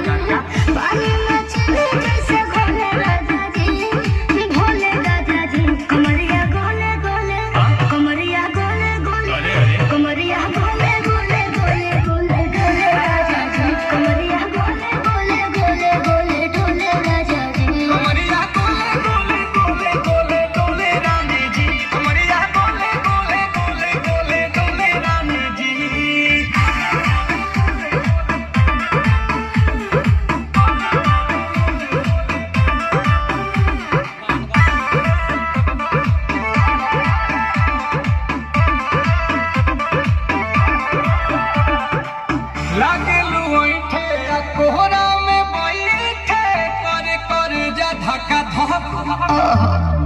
पानी मछली जैसे घोले राजा जी, भोले राजा जी। कमरिया गोले गोले, कमरिया गोले गोले, कमरिया गोले गोले गोले गोले डोले राजा जी। कमरिया गोले गोले गोले गोले डोले राजा जी। कमरिया गोले गोले गोले गोले डोले रानी जी। कमरिया गोले गोले गोले गोले डोले रानी जी। लागलू ओइठे आ कोहरा में बैठे कर जा धक्का धक।